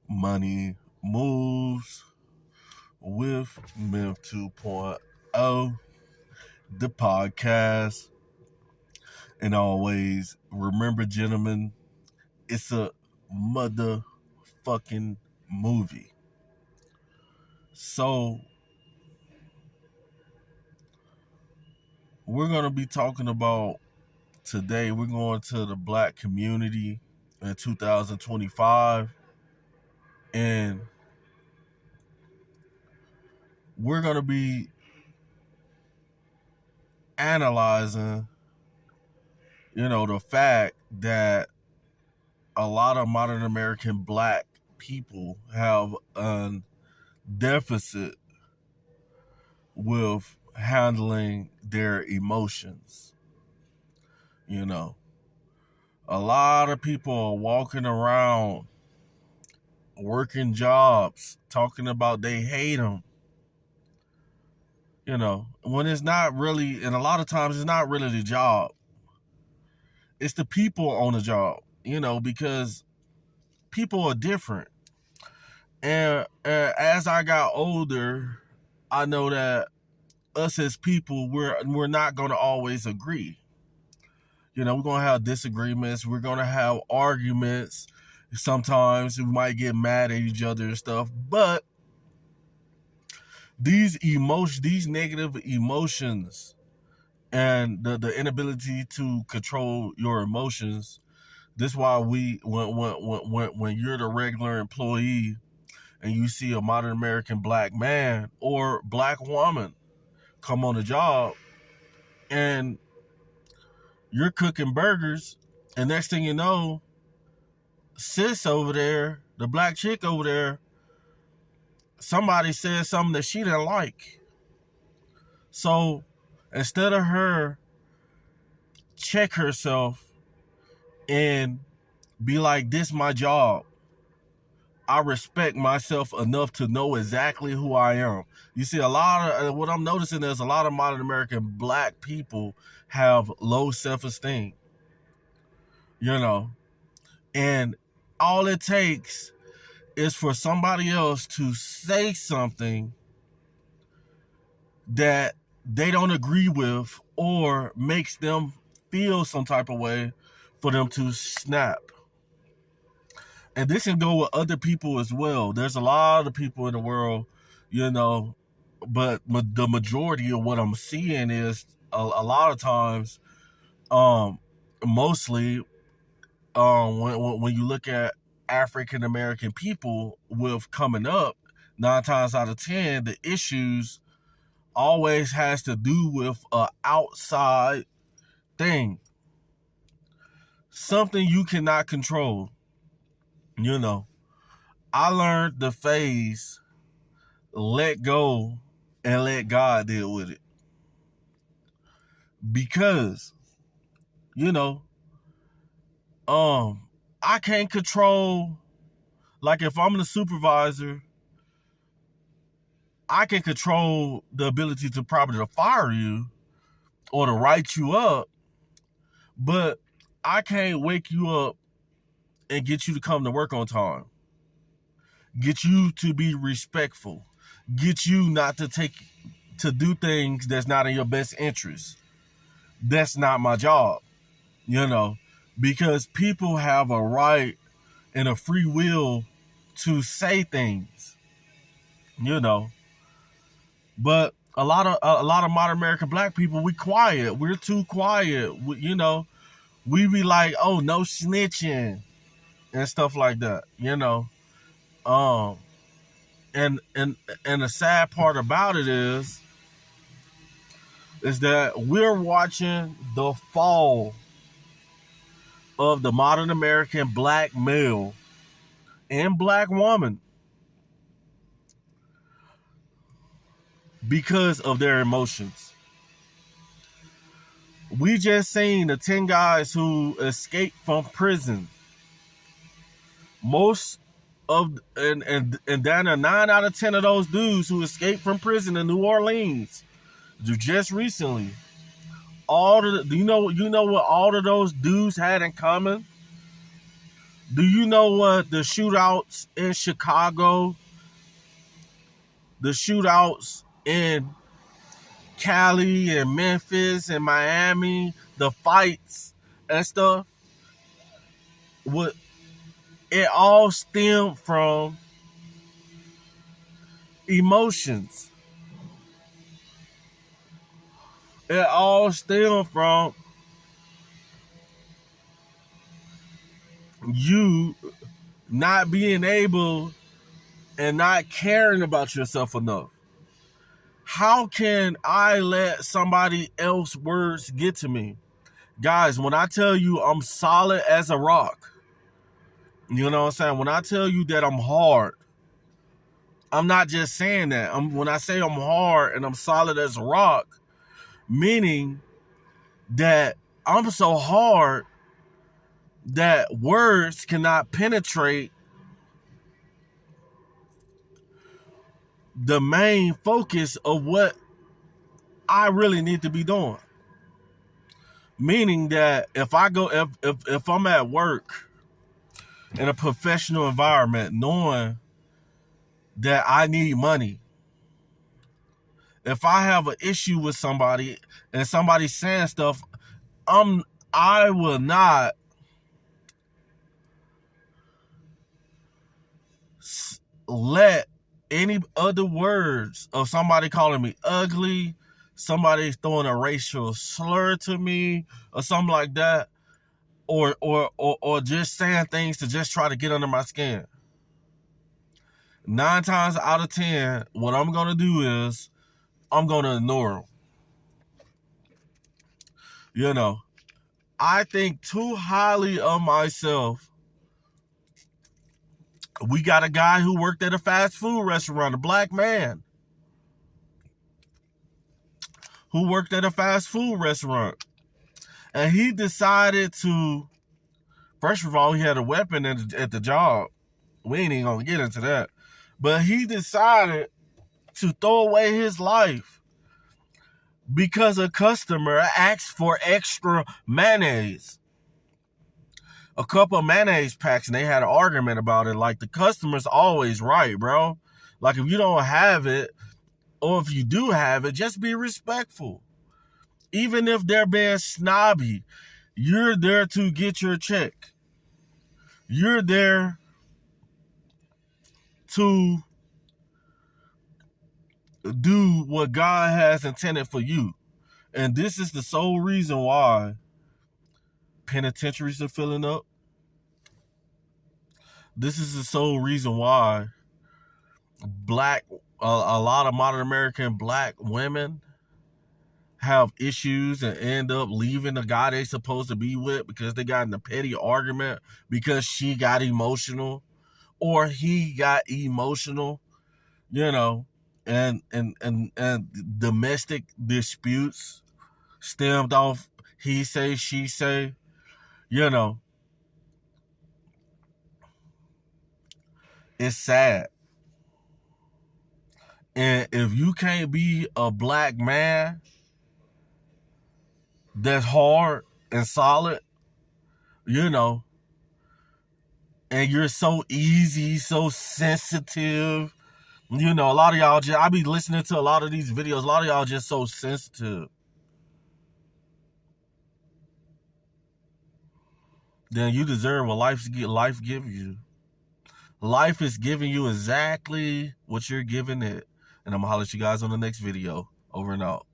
Money Moves with Myth 2.0, the podcast. And always remember, gentlemen, it's a motherfucking movie. So, we're going to be talking about today, we're going to the black community in 2025. And we're going to be analyzing, the fact that a lot of modern American black people have a deficit with handling their emotions. A lot of people are walking around working jobs, talking about they hate them. When it's not really, and a lot of times it's not really the job. It's the people on the job, because people are different. And as I got older, I know that us as people, we're not going to always agree. We're going to have disagreements. We're going to have arguments. Sometimes we might get mad at each other and stuff. But these negative emotions, and the inability to control your emotions. This is why when you're the regular employee and you see a modern American black man or black woman come on the job and you're cooking burgers, and next thing you know, sis over there, the black chick over there, somebody said something that she didn't like. So instead of her check herself and be like, this is my job, I respect myself enough to know exactly who I am. You see, what I'm noticing is a lot of modern American black people have low self-esteem, and all it takes is for somebody else to say something that they don't agree with or makes them feel some type of way for them to snap. And this can go with other people as well. There's a lot of people in the world, but the majority of what I'm seeing is a lot of times, mostly, when you look at African American people with coming up, 9 times out of 10, the issues always has to do with an outside thing. Something you cannot control. I learned the phase, let go and let God deal with it. Because, I can't control, like if I'm the supervisor, I can control the ability to probably to fire you or to write you up, but I can't wake you up and get you to come to work on time. Get you to be respectful. Get you not to do things that's not in your best interest. That's not my job, because people have a right and a free will to say things, But a lot of modern American black people, we quiet. We're too quiet. We be like, oh, no snitching and stuff like that, And the sad part about it is that we're watching the fall of the modern American black male and black woman because of their emotions. We just seen the 10 guys who escaped from prison. And down to 9 out of 10 of those dudes who escaped from prison in New Orleans just recently. You know what all of those dudes had in common? Do you know what the shootouts in Chicago, the shootouts in Cali and Memphis and Miami, the fights and stuff, what it all stemmed from emotions. It all stemmed from you not being able and not caring about yourself enough. How can I let somebody else's words get to me? Guys, when I tell you I'm solid as a rock, you know what I'm saying? When I tell you that I'm hard, I'm not just saying that. When I say I'm hard and I'm solid as a rock, meaning that I'm so hard that words cannot penetrate the main focus of what I really need to be doing. Meaning that if I'm at work in a professional environment, knowing that I need money, if I have an issue with somebody and somebody's saying stuff, I will not let any other words of somebody calling me ugly, somebody throwing a racial slur to me or something like that, or just saying things to just try to get under my skin. 9 times out of 10, what I'm gonna do is I'm gonna ignore them. You know, I think too highly of myself. We got a guy who worked at a fast food restaurant, a black man who worked at a fast food restaurant. And he decided to, first of all, he had a weapon at the job. We ain't even gonna get into that. But he decided to throw away his life because a customer asked for extra mayonnaise. A couple of mayonnaise packs, and they had an argument about it. Like, the customer's always right, bro. Like, if you don't have it, or if you do have it, just be respectful. Even if they're being snobby, you're there to get your check. You're there to do what God has intended for you. And this is the sole reason why penitentiaries are filling up. This is the sole reason why a lot of modern American black women have issues and end up leaving the guy they're supposed to be with because they got in a petty argument because she got emotional or he got emotional, you know, and domestic disputes stemmed off he say, she say, you know. It's sad. And if you can't be a black man that's hard and solid, you know, and you're so easy, so sensitive, you know, a lot of y'all I be listening to a lot of these videos, a lot of y'all just so sensitive. Then you deserve what life gives you. Life is giving you exactly what you're giving it. And I'm going to holler at you guys on the next video. Over and out.